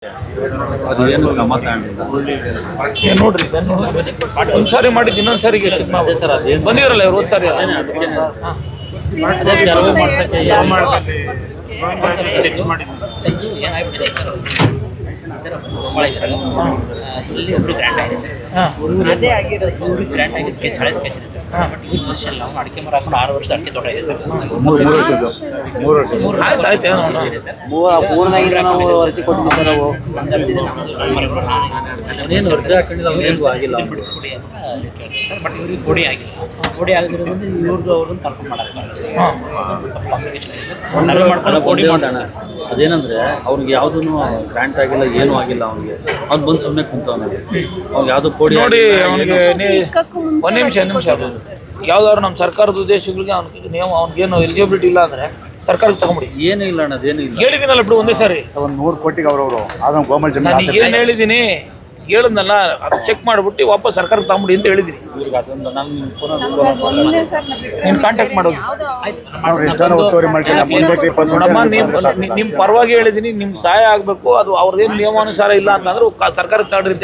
ಅದೇನು ಕ್ರಮ ತಗೊಂಡಿಲ್ಲ ನೋಡ್ರಿ ಒಂದ್ಸಾರಿ ಮಾಡಿದ್ದು ಇನ್ನೊಂದು ಸಾರಿಗೆ ಸರ್ ಅದೇನು ಬಂದಿರಲ್ಲ ಇವ್ರು ಹೋದ್ ಸಾರಿ ಅದೇ ಆಗಿರೋದು ಇವ್ರಿಗೆ ಗ್ರ್ಯಾಂಡ್ ಆಗಿ ಸ್ಕೆಚ್ ಹಳೆ ಸ್ಕೆಚ್ ಇದೆ ಸರ್. ಬಟ್ ಈ ವರ್ಷ ಎಲ್ಲ ನಾವು ಅಡಿಕೆ ಮರ ಹಾಕೊಂಡು 6 ವರ್ಷ ಅಡಿಕೆ ತೋಟ ಇದೆ ಸರ್. 3 ವರ್ಷ ಆಯ್ತು ಇದೆ ಸರ್. ಮೂರನಾಗಿಂದ ನಾವು ಅರ್ಜಿ ಕೊಟ್ಟಿದ್ದೀವಿ ನಾವು ಒಂದು ಅರ್ಜಿದೆ ನಮ್ಮದು ನನ್ನ ಮರಗಳು ನಾನೇ ಅವನೇನು ಅರ್ಜಿ ಹಾಕೊಂಡಿಲ್ಲ ಅವನೇನು ಆಗಿಲ್ಲ ಬಿಡಿಸ್ಕೊಡಿ ಅಂತ ಕೇಳಿದೆ ಸರ್. ಬಟ್ ಇವ್ರಿಗೆ ಬೋಡಿ ಆಗಿಲ್ಲ. ಬೋಡಿ ಆಗಿರೋದ್ರಿಂದ ಇವ್ರದ್ದು ಅವ್ರನ್ನ ಕನ್ಫರ್ಮ್ ಮಾಡೋದು ಸ್ವಲ್ಪ ಕಾಂಪ್ಲಿಕೇಶನ್ ಇದೆ ಸರ್. ಸರ್ವೆ ಮಾಡ್ಕೊಂಡು ಬೋಡಿ ಮಾಡೋಣ. ಅದೇನಂದ್ರೆ ಅವ್ನಿಗೆ ಯಾವುದೂ ಗ್ರಾಂಟ್ ಆಗಿಲ್ಲ ಏನೂ ಆಗಿಲ್ಲ ಅವ್ನಿಗೆ ಅವ್ನು ಬಂದು ಸುಮ್ಮನೆ ಕುಂತವನ ಅವ್ನಿಗೆ ಯಾವುದು ಕೋಡಿ ನೋಡಿ ಅವನಿಗೆ ಒಂದು ನಿಮಿಷ ಅದು ಯಾವ್ದಾದ್ರು ನಮ್ಮ ಸರ್ಕಾರದ ಉದ್ದೇಶಗಳಿಗೆ ಅವ್ನಿಗೇನು ಎಲಿಜಿಬಿಲಿಟಿ ಇಲ್ಲ ಅಂದ್ರೆ ಸರ್ಕಾರಕ್ಕೆ ತಗೊಂಬಿಡಿ. ಏನೂ ಇಲ್ಲ ಅಣ್ಣ, ಅದೇನು ಇಲ್ಲ. ಹೇಳಿದ್ದೀನಲ್ಲ ಬಿಡು ಒಂದೇ ಸಾರಿ. ಒಂದು 100 ಕೋಟಿಗೆ ಅವರು ಆದ್ರೆ ಗೌರ್ಮೆಂಟ್ ನಾನು ಏನು ಹೇಳಿದ್ದೀನಿ ಹೇಳಿದ್ನಲ್ಲ ಅದು ಚೆಕ್ ಮಾಡಿಬಿಟ್ಟು ವಾಪಸ್ ಸರ್ಕಾರಕ್ಕೆ ತಗೊಂಬಿಡಿ ಅಂತ ಹೇಳಿದ್ದೀನಿ. ಅದೊಂದು ನಾನು ನೀನು ಕಾಂಟ್ಯಾಕ್ಟ್ ಮಾಡೋದು ನೋಡಮ್ಮ, ನಿಮ್ಮ ಪರವಾಗಿ ಹೇಳಿದ್ದೀನಿ. ನಿಮ್ಗೆ ಸಹಾಯ ಆಗಬೇಕು, ಅದು ಅವ್ರದ್ದೇನು ನಿಯಮಾನುಸಾರ ಇಲ್ಲ ಅಂತಂದ್ರೆ ಸರ್ಕಾರಕ್ಕೆ ತಗೊಳ್ರಿ ಅಂತ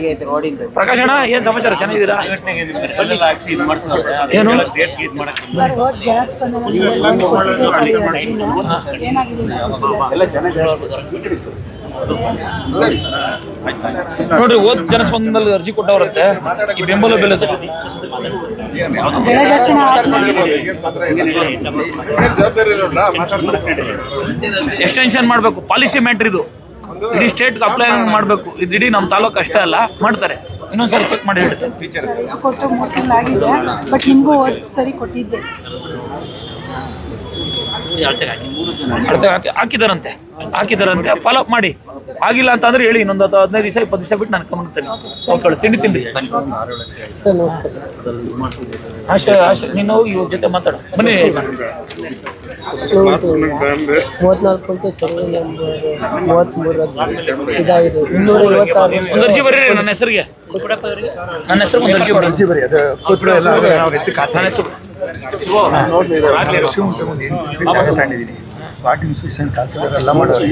ಹೇಳ್ತೀನಿ. ಪ್ರಕಾಶ್ ಅಣ್ಣ, ಏನು ಸಮಾಚಾರ? ಚೆನ್ನಾಗಿದ್ದೀರಾ? ಏನು ನೋಡ್ರಿ, ಹೋದ್ ಜನಸ್ಪಂದನದಲ್ಲಿ ಅರ್ಜಿ ಕೊಟ್ಟವ್ರಂತೆ ಈ ಬೆಂಬಲ ಬೆಲೆ ಎಕ್ಸ್ಟೆನ್ಷನ್ ಮಾಡಬೇಕು. ಪಾಲಿಸಿ ಮ್ಯಾಟ್ರ್ ಇದು. ಇಡೀ ಸ್ಟೇಟ್ಗೆ ಅಪ್ಲೈ ಮಾಡಬೇಕು. ಇದು ಇಡೀ ನಮ್ಮ ತಾಲೂಕು ಅಷ್ಟೇ ಅಲ್ಲ, ಮಾಡ್ತಾರೆ. ಇನ್ನೊಂದ್ಸರಿ ಚೆಕ್ ಮಾಡಿ ಹೇಳಿ. ಕೊಟ್ಟು 3 ತಿಂಗಳಾಗಿದೆ, ಬಟ್ ನಿಮಗೂ ಸರಿ ಕೊಟ್ಟಿದ್ದೆ. ಹಾಕಿದಾರಂತೆ ಫಾಲೋ ಅಪ್ ಮಾಡಿ. ಆಗಿಲ್ಲ ಅಂತಂದ್ರೆ ಹೇಳಿ. ಇನ್ನೊಂದು 15 ದಿವಸ 20 ದಿವಸ ಬಿಟ್ಟು ನಾನು ಕಮ್ಮಿ ಓಕೆ ತಿಂಡಿ ತಿಂಡಿ ಆಶೆ ನೀನು ಹೋಗಿ ಇವ್ರ ಜೊತೆ ಮಾತಾಡು. ಬನ್ನಿ. 34 ಇದಾಗಿದೆ. 256 ಒಂದು ಅರ್ಜಿ ಬರೀರಿ ನನ್ನ ಹೆಸರಿಗೆ. ನನ್ನ ಹೆಸರು ಒಂದು ಅರ್ಜಿ ಬರೀ. ಸ್ಪಾಟ್ ಇನ್ಸ್ಪೆಕ್ಷನ್ ಎಲ್ಲ ಮಾಡೋರು.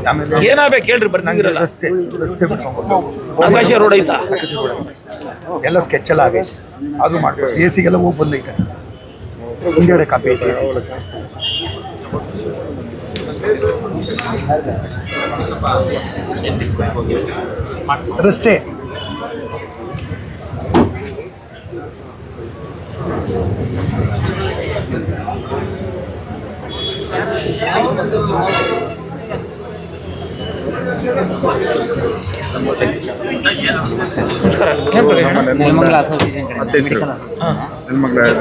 ಆಮೇಲೆ ಏನಾಗಬೇಕು ಹೇಳ್ರಿ, ಬರ್ತಿರಲ್ಲ. ರಸ್ತೆ ಆಕಾಶ ರೋಡ್ ಐತಾ? ಎಲ್ಲ ಸ್ಕೆಚ್ ಎಲ್ಲ ಆಗೈತೆ, ಅದು ಮಾಡ್ಬೇಕು. ಎ ಸಿಗೆಲ್ಲ ಹೋಗಿ ಬಂದೈತೆ. ಹಿಂಗಡೆ ಕಾಪಿ ಐತೆ AC. ರಸ್ತೆ ನೆಲಮಂಗಲ ಅಸೋಸಿಯೇಷನ್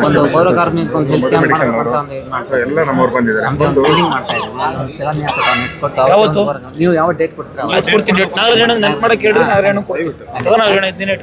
ಒಂದು ಪೌರ ಕಾರ್ಮಿಕ ಒಂದು ಹೆಲ್ತ್ ಕ್ಯಾಂಪ್ ಎಲ್ಲ ನಮ್ಮವ್ರು ಬಂದಿದ್ದಾರೆ. ಬಿಲ್ಡಿಂಗ್ ಮಾಡ್ತಾ ಇದ್ದೀವಿ. ಶಿಲಾನ್ಯಾಸ ನೆಕ್ಸ್ಟ್ ಕೊಟ್ಟು ಯಾವತ್ತು ನೀವು ಯಾವ ಡೇಟ್ ಕೊಡ್ತೀರಾ? ಆಯ್ತು, ಕೊಡ್ತೀನಿ ಡೇಟ್. 4 ಜನ ನೆನ್ಪು ಮಾಡಕ್ಕೆ ಹೇಳ್ರಿ. 4 ಜನ ಕೊಡ್ತೀವಿ. 4 ಜನ ಇದ್ದೀನಿ.